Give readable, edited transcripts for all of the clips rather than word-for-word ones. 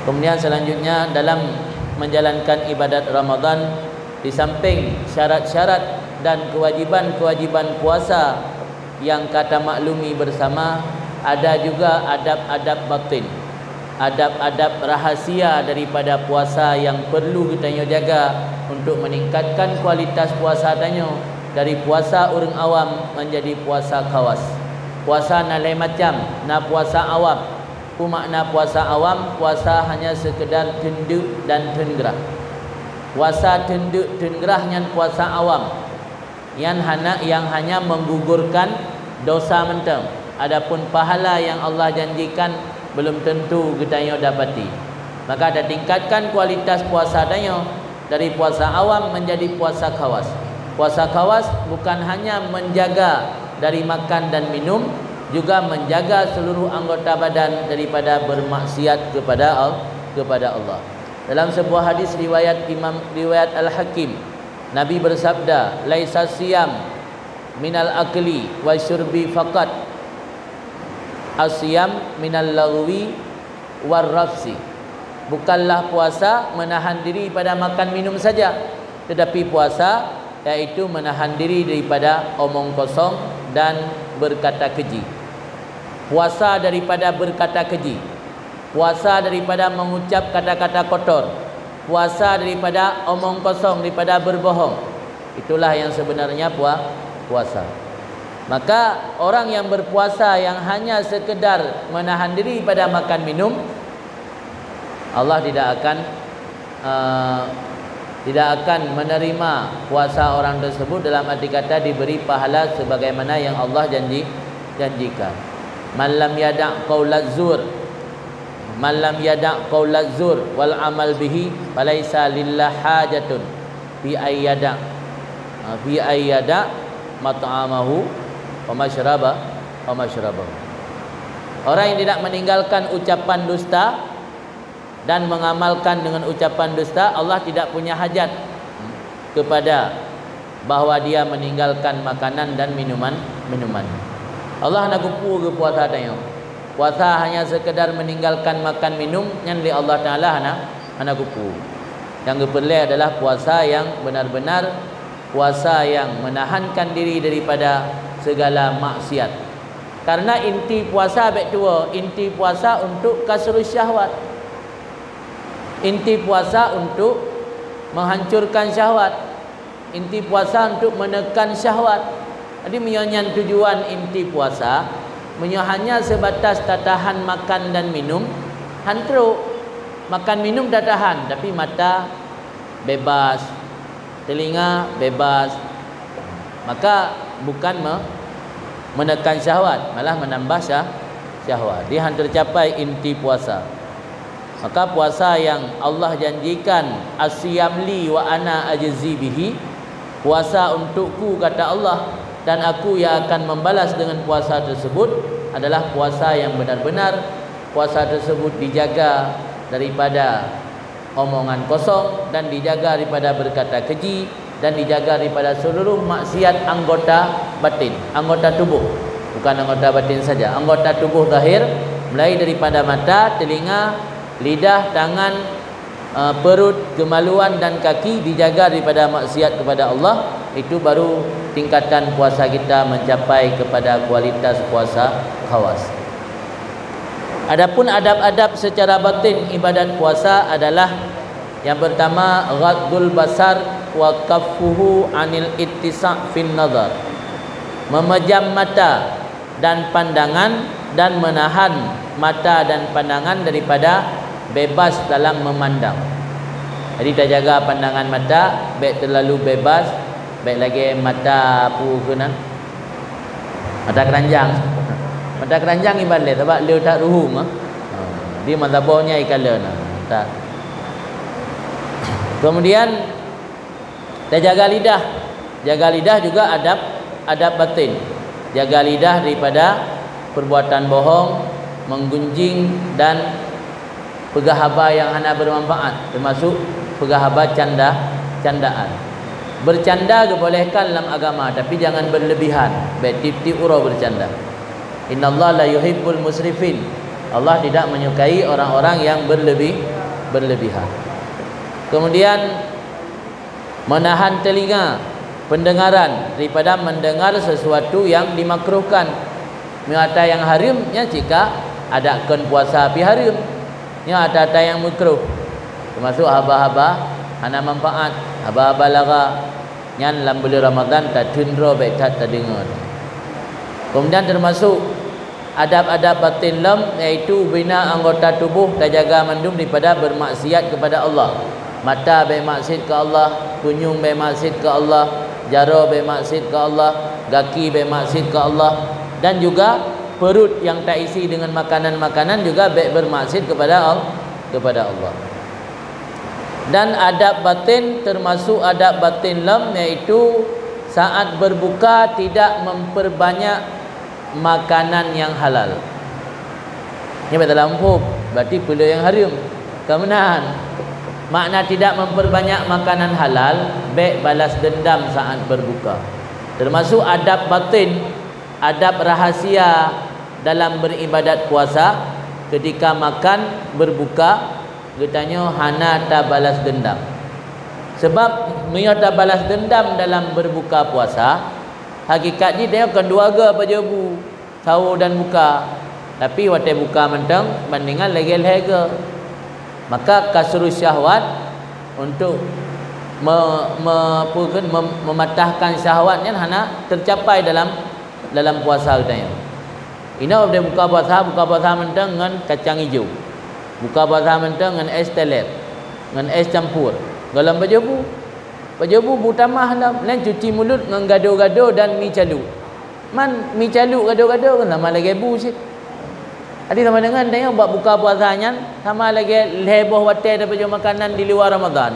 Kemudian selanjutnya dalam menjalankan ibadat Ramadan, di samping syarat-syarat dan kewajiban-kewajiban puasa yang kata maklumi bersama, ada juga adab-adab batin, adab-adab rahasia daripada puasa yang perlu kita jaga untuk meningkatkan kualitas puasa tanya, dari puasa orang awam menjadi puasa khawas. Puasa nalai macam, na puasa awam. Ku makna puasa awam, puasa hanya sekedar tenduk dan tengerah. Puasa tenduk tengerah yang puasa awam, yang hanya menggugurkan dosa mentang. Adapun pahala yang Allah janjikan belum tentu kita dapati. Maka ada tingkatkan kualitas puasa tanya dari puasa awam menjadi puasa khawas. Puasa khawas bukan hanya menjaga dari makan dan minum, juga menjaga seluruh anggota badan daripada bermaksiat kepada Allah. Dalam sebuah hadis riwayat Al-Hakim, Nabi bersabda, "Laisa siyam minal akli wa syurbi faqat, asyam minal lagwi war rafsi." Bukanlah puasa menahan diri pada makan minum saja, tetapi puasa iaitu menahan diri daripada omong kosong dan berkata keji. Puasa daripada berkata keji, puasa daripada mengucap kata-kata kotor, puasa daripada omong kosong, daripada berbohong. Itulah yang sebenarnya puasa. Maka orang yang berpuasa yang hanya sekedar menahan diri pada makan minum, Allah tidak akan menerima puasa orang tersebut, dalam arti kata diberi pahala sebagaimana yang Allah janjikan. Man lam yada' qaulaz zur, man lam yada' qaulaz zur wal amal bihi falaisa lillah hajatun fi ayyada mat'amahu wa mashrabahu. Orang yang tidak meninggalkan ucapan dusta dan mengamalkan dengan ucapan dusta, Allah tidak punya hajat kepada bahawa dia meninggalkan makanan dan minuman. Allah nak kupu ke puasa tanya. Puasa hanya sekedar meninggalkan makan minum, yang di Allah Taala hana kupu. Yang kepelai adalah puasa yang benar-benar puasa yang menahankan diri daripada segala maksiat. Karena inti puasa baik tua, inti puasa untuk kasrus syahwat. Inti puasa untuk menghancurkan syahwat. Inti puasa untuk menekan syahwat. Jadi menyonya tujuan inti puasa hanya sebatas tatahan makan dan minum. Hantru makan minum dah tahan, tapi mata bebas, telinga bebas. Maka bukan menekan syahwat, malah menambah syahwat. Dia hampir tercapai inti puasa. Maka puasa yang Allah janjikan, asyam li wa ana ajzi bihi, puasa untukku kata Allah, dan aku yang akan membalas dengan puasa tersebut, adalah puasa yang benar-benar puasa tersebut dijaga daripada omongan kosong, dan dijaga daripada berkata keji, dan dijaga daripada seluruh maksiat anggota batin, anggota tubuh. Bukan anggota batin saja, anggota tubuh zahir, mulai daripada mata, telinga, lidah, tangan, perut, kemaluan dan kaki dijaga daripada maksiat kepada Allah. Itu baru tingkatan puasa kita mencapai kepada kualitas puasa khawas. Adapun adab-adab secara batin ibadat puasa adalah yang pertama, ghaddul basar wa kaffuhu anil ittisa' fin nazar. Memejam mata dan pandangan, dan menahan mata dan pandangan daripada bebas dalam memandang. Jadi kita jaga pandangan mata, baik terlalu bebas, baik lagi mata puhunan, mata keranjang. Mata keranjang ibarat sebab dia tak ruhum. Dia mazhabnya ikalana. Tak. Kemudian kita jaga lidah. Jaga lidah juga adab batin. Jaga lidah daripada perbuatan bohong, menggunjing, dan pegahaba yang hanya bermanfaat, termasuk pegahaba candaan. Bercanda dibolehkan dalam agama, tapi jangan berlebihan. Baik tip-tip urau bercanda. Innallaha la yuhibbul musrifin. Allah tidak menyukai orang-orang yang berlebihan. Kemudian menahan telinga pendengaran daripada mendengar sesuatu yang dimakruhkan. Ada yang harimnya jika adakan puasa api harim. Nya ada yang makruh. Termasuk haba-haba ana manfaat, haba-haba lara nyan dalam bulan Ramadan tak tundra baik tak dengar. Kemudian termasuk adab-adab batin lam, iaitu bina anggota tubuh dan jaga mandum daripada bermaksiat kepada Allah. Mata bermaksiat ke Allah, kunyung bermaksiat ke Allah, jara bermaksiat ke Allah, kaki bermaksiat ke Allah, dan juga perut yang tak isi dengan makanan-makanan juga bermaksiat kepada Allah. Dan adab batin termasuk adab batin lam, iaitu saat berbuka tidak memperbanyak makanan yang halal. Ini betul lampu, berarti pula yang haram. Kemudian makna tidak memperbanyak makanan halal, baik balas dendam saat berbuka. Termasuk adab batin, adab rahasia dalam beribadat puasa. Ketika makan berbuka, katanya hana tak balas dendam. Sebab menyata balas dendam dalam berbuka puasa, hakikatnya dia akan dua ga pajabu, sahur dan buka. Tapi waktu buka mentang bandingan lagi lega. Maka kasrul syahwat untuk mematahkan syahwatnya hana tercapai dalam puasa katanya. Ina dia buka puasa mentang dengan kacang hijau. Buka puasa mentang dengan es teler, dengan es campur. Dalam pajabu butamah dalam lain cuci mulut dengan gado-gado dan mi calu. Man mi calu gado-gado kan sama lagi bu sih. Adi sama dengan dia buat buka puasanya sama lagi heboh watai dapat jual makanan di luar Ramadan.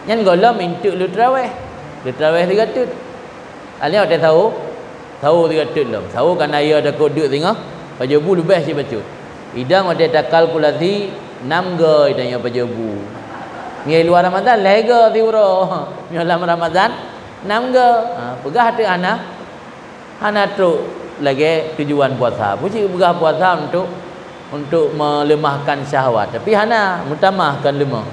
Yang golam intuk lu tarawih 300. Ali ada tahu 300 lah. Tahu kan ayah ada kodok tengah. Pajabu lebih si bacut. Idang ada tak kalkulasi 6 gay dan yang pajabu. Ni luar Ramadan lega tiuro. Ni dalam Ramadan 6 ga. Pegah hati ana tu lagi tujuan puasa. Puji pegah puasa untuk melemahkan syahwat. Tapi hana mutamahkan lemah.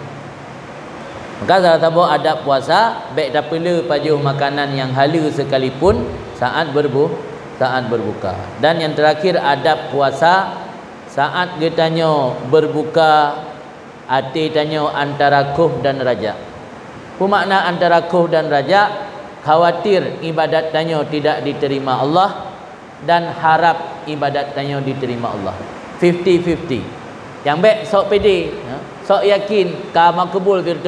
Maka salah satu adab puasa baik tak perlu pajuh makanan yang halus sekalipun saat berbuka. Dan yang terakhir adab puasa saat getanya berbuka, hati tanya antara kuf dan raja. Makna antara kuf dan raja, khawatir ibadat tanya tidak diterima Allah dan harap ibadat tanya diterima Allah. 50-50. Yang baik sok pede, sok yakin ka makbul 100%.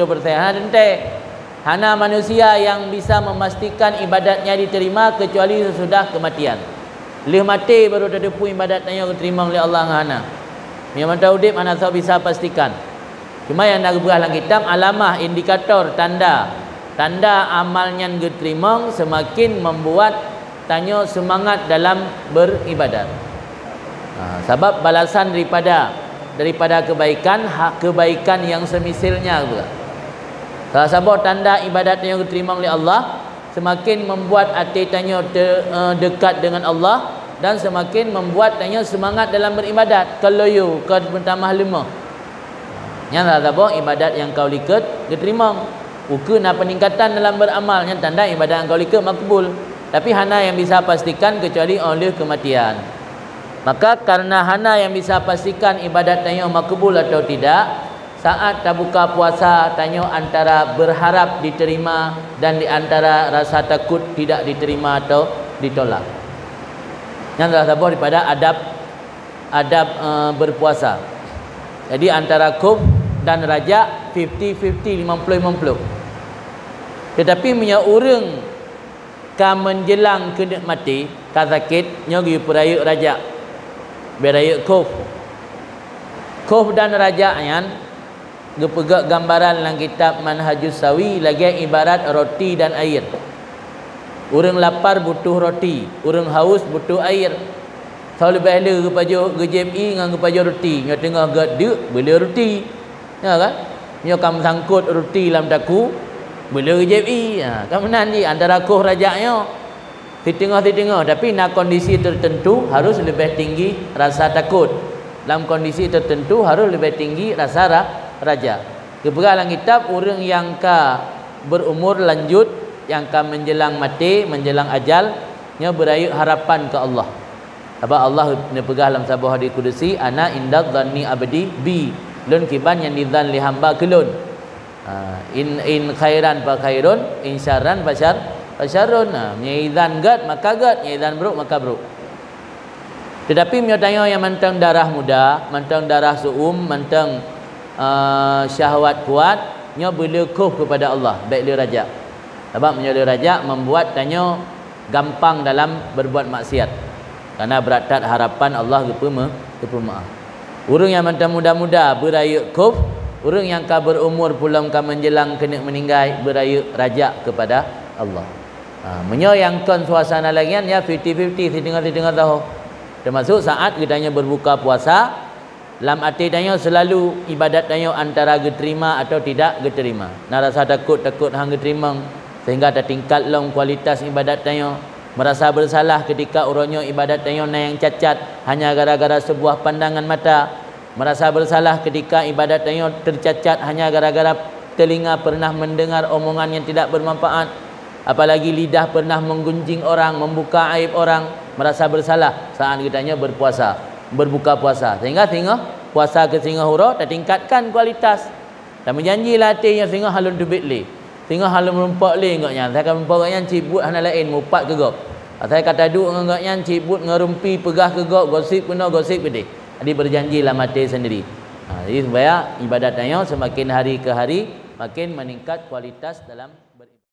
Hana manusia yang bisa memastikan ibadatnya diterima kecuali sesudah kematian. Leh mati baru terdepu ibadatnya diterima oleh Allah hana. Yang mata udip mana sok bisa pastikan. Cuma yang nak berah dalam kitab alamah, indikator, tanda amalnya diterima semakin membuat tanya semangat dalam beribadat. Sebab balasan daripada kebaikan yang semisilnya pula. Salah satu tanda ibadat yang diterima oleh Allah semakin membuat hati tanya dekat dengan Allah dan semakin membuat tanya semangat dalam beribadat. Kalau you kau bertambah lemah. Yang salah satu ibadat yang kau liket diterima. Ukur na peningkatan dalam beramal yang tanda ibadat yang kau liket makbul. Tapi hana yang bisa pastikan kecuali oleh kematian. Maka karena hana yang bisa pastikan ibadat tanya makbul atau tidak, saat tak buka puasa tanya antara berharap diterima dan di antara rasa takut tidak diterima atau ditolak. Yang salah satu daripada adab berpuasa. Jadi antara kuf dan raja 50-50, 50-50. Tetapi punya orang ka menjelang kena mati, ka sakit, nyogi perayuk raja. Berayuk kuf dan raja yang gepegak gambaran dalam kitab Manhajus Sawi lagi ibarat roti dan air. Orang lapar butuh roti, orang haus butuh air. Kalau lebih ada kepada GJMI dengan kepada roti, nyo tengah gedek beli roti. Ya kan? Nyo kam sangkut roti dalam daku beli GJMI. Kan menan di antara kuf rajanya. Tengah-tengah, tapi nak kondisi tertentu harus lebih tinggi rasa takut. Dalam kondisi tertentu harus lebih tinggi rasa raja. Kepegang dalam kitab orang yang berumur lanjut, yang menjelang mati, menjelang ajal, nya berayut harapan ke Allah. Sebab Allah pegang dalam sebuah hadis kudusi, ana inda dhanni abdi bi, lun kiban yang didzan li hamba kelun. In khairan fa khairun, in syarran fa syarrun. Nyaidan gad maka gad, nyaidan buruk maka buruk. Tetapi mio tanya yang mantang darah muda, mantang darah suum, mantang syahwat kuat, nyo berlekuh kepada Allah, baik dia raja. Sebab menjadi raja membuat tanya gampang dalam berbuat maksiat. Karena beratat harapan Allah maaf. Orang yang mantang muda-muda berayut kuf, orang yang berumur pulang menjelang kena meninggal berayut raja kepada Allah. Menyayangkan suasana lagian ya 50-50 setengah-setengah tahu. Termasuk saat kita berbuka puasa, dalam arti tanya selalu ibadat tanya antara diterima atau tidak diterima. Nak rasa takut hang diterima sehingga tertingkat long kualitas ibadat tanya. Merasa bersalah ketika urangnya ibadat tanya yang cacat hanya gara-gara sebuah pandangan mata. Merasa bersalah ketika ibadat tanya tercacat hanya gara-gara telinga pernah mendengar omongan yang tidak bermanfaat. Apalagi lidah pernah menggunjing orang, membuka aib orang. Merasa bersalah saat kitanya berbuka puasa. Sehingga puasa ke Singapura tertingkatkan kualitas. Dan menjanji latih yang singa halun tubit li. Singa halun merumpak li ngaknya. Saya akan merumpak cibut hana lain mupat ke gok. Saya kata duk ngaknya cibut ngerumpi pegah ke gok, gosip kena gosip gede. Jadi berjanjilah mati sendiri. Jadi supaya ibadat tanya semakin hari ke hari makin meningkat kualitas dalam beribadah.